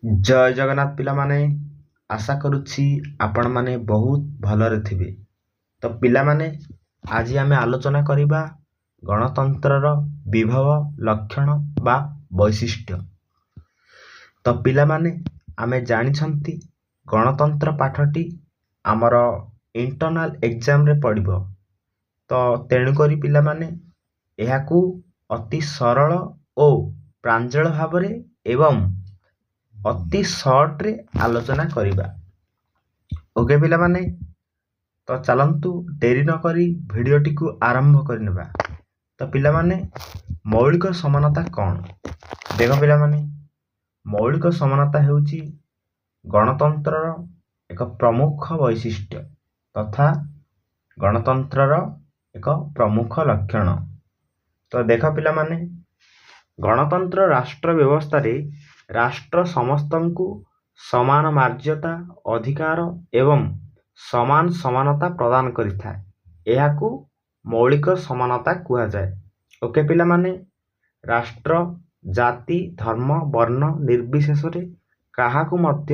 ଜୟ ଜଗନ୍ନାଥ ପିଲାମାନେ, ଆଶା କରୁଛି ଆପଣମାନେ ବହୁତ ଭଲରେ ଥିବେ। ତ ପିଲାମାନେ, ଆଜି ଆମେ ଆଲୋଚନା କରିବା ଗଣତନ୍ତ୍ରର ବିଭବ, ଲକ୍ଷଣ ବା ବୈଶିଷ୍ଟ୍ୟ। ତ ପିଲାମାନେ, ଆମେ ଜାଣିଛନ୍ତି ଗଣତନ୍ତ୍ର ପାଠଟି ଆମର ଇଣ୍ଟରନାଲ ଏକ୍ଜାମରେ ପଡ଼ିବ। ତ ତେଣୁକରି ପିଲାମାନେ ଏହାକୁ ଅତି ସରଳ ଓ ପ୍ରାଞ୍ଜଳ ଭାବରେ ଏବଂ ଅତି ସର୍ଟରେ ଆଲୋଚନା କରିବା। ଓକେ ପିଲାମାନେ, ତ ଚାଲନ୍ତୁ ଡେରି ନ କରି ଭିଡ଼ିଓଟିକୁ ଆରମ୍ଭ କରିନେବା। ତ ପିଲାମାନେ, ମୌଳିକ ସମାନତା କ'ଣ? ଦେଖ ପିଲାମାନେ, ମୌଳିକ ସମାନତା ହେଉଛି ଗଣତନ୍ତ୍ରର ଏକ ପ୍ରମୁଖ ବୈଶିଷ୍ଟ୍ୟ ତଥା ଗଣତନ୍ତ୍ରର ଏକ ପ୍ରମୁଖ ଲକ୍ଷଣ। ତ ଦେଖ ପିଲାମାନେ, ଗଣତନ୍ତ୍ର ରାଷ୍ଟ୍ର ବ୍ୟବସ୍ଥାରେ ରାଷ୍ଟ୍ର ସମସ୍ତଙ୍କୁ ସମାନ ମର୍ଯ୍ୟାଦା, ଅଧିକାର ଏବଂ ସମାନ ସମାନତା ପ୍ରଦାନ କରିଥାଏ। ଏହାକୁ ମୌଳିକ ସମାନତା କୁହାଯାଏ। ଓକେ ପିଲାମାନେ, ରାଷ୍ଟ୍ର ଜାତି, ଧର୍ମ, ବର୍ଣ୍ଣ ନିର୍ବିଶେଷରେ କାହାକୁ ମଧ୍ୟ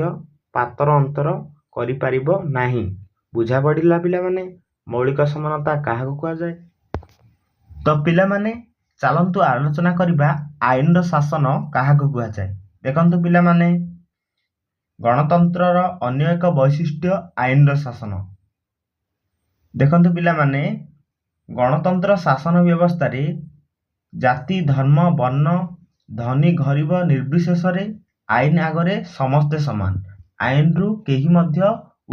ପାତର ଅନ୍ତର କରିପାରିବ ନାହିଁ। ବୁଝା ପଡ଼ିଲା ପିଲାମାନେ, ମୌଳିକ ସମାନତା କାହାକୁ କୁହାଯାଏ? ତ ପିଲାମାନେ, ଚାଲନ୍ତୁ ଆଲୋଚନା କରିବା ଆଇନର ଶାସନ କାହାକୁ କୁହାଯାଏ। ଦେଖନ୍ତୁ ପିଲାମାନେ, ଗଣତନ୍ତ୍ରର ଅନ୍ୟ ଏକ ବୈଶିଷ୍ଟ୍ୟ ଆଇନର ଶାସନ। ଦେଖନ୍ତୁ ପିଲାମାନେ, ଗଣତନ୍ତ୍ର ଶାସନ ବ୍ୟବସ୍ଥାରେ ଜାତି, ଧର୍ମ, ବର୍ଣ୍ଣ, ଧନୀ ଗରିବ ନିର୍ବିଶେଷରେ ଆଇନ ଆଗରେ ସମସ୍ତେ ସମାନ। ଆଇନରୁ କେହି ମଧ୍ୟ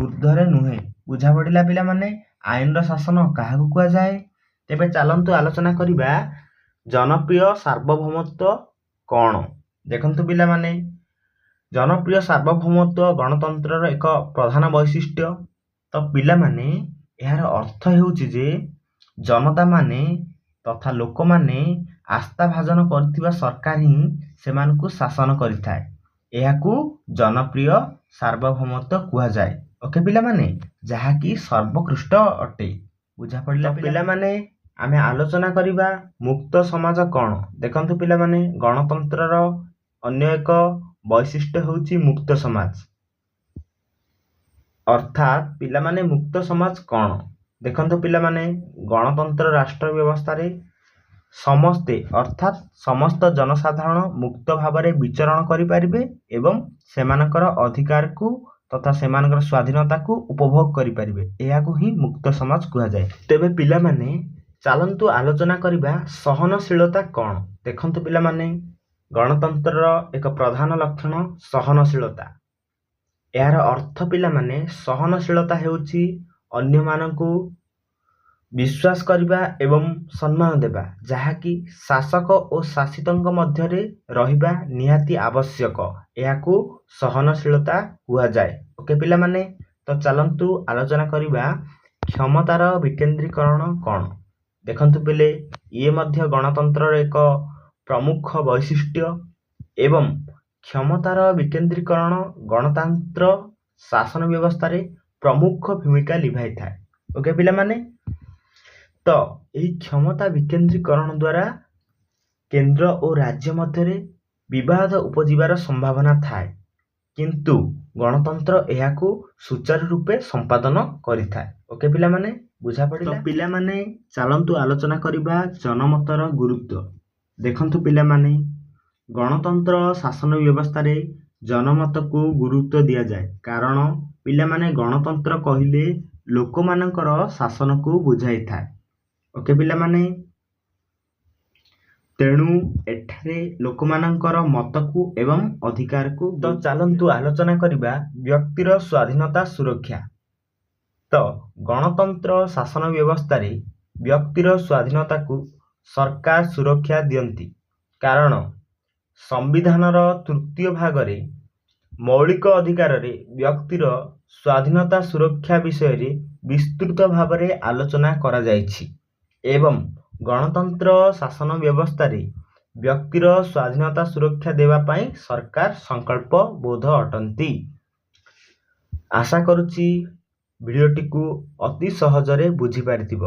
ଊର୍ଦ୍ଧ୍ୱରେ ନୁହେଁ। ବୁଝା ପଡ଼ିଲା ପିଲାମାନେ, ଆଇନର ଶାସନ କାହାକୁ କୁହାଯାଏ? ତେବେ ଚାଲନ୍ତୁ ଆଲୋଚନା କରିବା ଜନପ୍ରିୟ ସାର୍ବଭୌମତ୍ୱ କ'ଣ? ଦେଖନ୍ତୁ ପିଲାମାନେ, ଜନପ୍ରିୟ ସାର୍ବଭୌମତ୍ୱ ଗଣତନ୍ତ୍ରର ଏକ ପ୍ରଧାନ ବୈଶିଷ୍ଟ୍ୟ। ତ ପିଲାମାନେ, ଏହାର ଅର୍ଥ ହେଉଛି ଯେ ଜନତାମାନେ ତଥା ଲୋକମାନେ ଆସ୍ଥାଭାଜନ କରିଥିବା ସରକାର ହିଁ ସେମାନଙ୍କୁ ଶାସନ କରିଥାଏ। ଏହାକୁ ଜନପ୍ରିୟ ସାର୍ବଭୌମତ୍ୱ କୁହାଯାଏ। ଓକେ ପିଲାମାନେ, ଯାହାକି ସର୍ବୋତ୍କୃଷ୍ଟ ଅଟେ। ବୁଝା ପଡ଼ିଲା ପିଲାମାନେ, ଆମେ ଆଲୋଚନା କରିବା ମୁକ୍ତ ସମାଜ କ'ଣ? ଦେଖନ୍ତୁ ପିଲାମାନେ, ଗଣତନ୍ତ୍ରର ଅନ୍ୟ ଏକ ବୈଶିଷ୍ଟ୍ୟ ହେଉଛି ମୁକ୍ତ ସମାଜ। ଅର୍ଥାତ୍ ପିଲାମାନେ, ମୁକ୍ତ ସମାଜ କ'ଣ? ଦେଖନ୍ତୁ ପିଲାମାନେ, ଗଣତନ୍ତ୍ର ରାଷ୍ଟ୍ର ବ୍ୟବସ୍ଥାରେ ସମସ୍ତେ ଅର୍ଥାତ୍ ସମସ୍ତ ଜନସାଧାରଣ ମୁକ୍ତ ଭାବରେ ବିଚରଣ କରିପାରିବେ ଏବଂ ସେମାନଙ୍କର ଅଧିକାରକୁ ତଥା ସେମାନଙ୍କର ସ୍ୱାଧୀନତାକୁ ଉପଭୋଗ କରିପାରିବେ। ଏହାକୁ ହିଁ ମୁକ୍ତ ସମାଜ କୁହାଯାଏ। ତେବେ ପିଲାମାନେ, ଚାଲନ୍ତୁ ଆଲୋଚନା କରିବା ସହନଶୀଳତା କ'ଣ? ଦେଖନ୍ତୁ ପିଲାମାନେ, ଗଣତନ୍ତ୍ରର ଏକ ପ୍ରଧାନ ଲକ୍ଷଣ ସହନଶୀଳତା। ଏହାର ଅର୍ଥ ପିଲାମାନେ, ସହନଶୀଳତା ହେଉଛି ଅନ୍ୟମାନଙ୍କୁ ବିଶ୍ୱାସ କରିବା ଏବଂ ସମ୍ମାନ ଦେବା, ଯାହାକି ଶାସକ ଓ ଶାସିତଙ୍କ ମଧ୍ୟରେ ରହିବା ନିହାତି ଆବଶ୍ୟକ। ଏହାକୁ ସହନଶୀଳତା କୁହାଯାଏ। ଓକେ ପିଲାମାନେ, ତ ଚାଲନ୍ତୁ ଆଲୋଚନା କରିବା କ୍ଷମତାର ବିକେନ୍ଦ୍ରୀକରଣ କ'ଣ? ଦେଖନ୍ତୁ ପିଲେ, ଇଏ ମଧ୍ୟ ଗଣତନ୍ତ୍ରର ଏକ ପ୍ରମୁଖ ବୈଶିଷ୍ଟ୍ୟ ଏବଂ କ୍ଷମତାର ବିକେନ୍ଦ୍ରୀକରଣ ଗଣତନ୍ତ୍ର ଶାସନ ବ୍ୟବସ୍ଥାରେ ପ୍ରମୁଖ ଭୂମିକା ଲିଭାଇଥାଏ। ଓକେ ପିଲାମାନେ, ତ ଏହି କ୍ଷମତା ବିକେନ୍ଦ୍ରୀକରଣ ଦ୍ୱାରା କେନ୍ଦ୍ର ଓ ରାଜ୍ୟ ମଧ୍ୟରେ ବିବାଦ ଉପୁଜିବାର ସମ୍ଭାବନା ଥାଏ, କିନ୍ତୁ ଗଣତନ୍ତ୍ର ଏହାକୁ ସୁଚାରୁ ରୂପେ ସମ୍ପାଦନ କରିଥାଏ। ଓକେ ପିଲାମାନେ, ବୁଝା ପଡ଼ିଲା? ପିଲାମାନେ, ଚାଲନ୍ତୁ ଆଲୋଚନା କରିବା ଜନମତର ଗୁରୁତ୍ୱ। ଦେଖନ୍ତୁ ପିଲାମାନେ, ଗଣତନ୍ତ୍ର ଶାସନ ବ୍ୟବସ୍ଥାରେ ଜନମତକୁ ଗୁରୁତ୍ୱ ଦିଆଯାଏ, କାରଣ ପିଲାମାନେ, ଗଣତନ୍ତ୍ର କହିଲେ ଲୋକମାନଙ୍କର ଶାସନକୁ ବୁଝାଇଥାଏ। ଓକେ ପିଲାମାନେ, ତେଣୁ ଏଠାରେ ଲୋକମାନଙ୍କର ମତକୁ ଏବଂ ଅଧିକାରକୁ। ତ ଚାଲନ୍ତୁ ଆଲୋଚନା କରିବା ବ୍ୟକ୍ତିର ସ୍ୱାଧୀନତା ସୁରକ୍ଷା। ତ ଗଣତନ୍ତ୍ର ଶାସନ ବ୍ୟବସ୍ଥାରେ ବ୍ୟକ୍ତିର ସ୍ୱାଧୀନତାକୁ ସରକାର ସୁରକ୍ଷା ଦିଅନ୍ତି, କାରଣ ସମ୍ବିଧାନର ତୃତୀୟ ଭାଗରେ ମୌଳିକ ଅଧିକାରରେ ବ୍ୟକ୍ତିର ସ୍ୱାଧୀନତା ସୁରକ୍ଷା ବିଷୟରେ ବିସ୍ତୃତ ଭାବରେ ଆଲୋଚନା କରାଯାଇଛି ଏବଂ ଗଣତନ୍ତ୍ର ଶାସନ ବ୍ୟବସ୍ଥାରେ ବ୍ୟକ୍ତିର ସ୍ୱାଧୀନତା ସୁରକ୍ଷା ଦେବା ପାଇଁ ସରକାର ସଂକଳ୍ପବଦ୍ଧ ଅଟନ୍ତି। ଆଶା କରୁଛି ଭିଡ଼ିଓଟିକୁ ଅତି ସହଜରେ ବୁଝିପାରିଥିବ।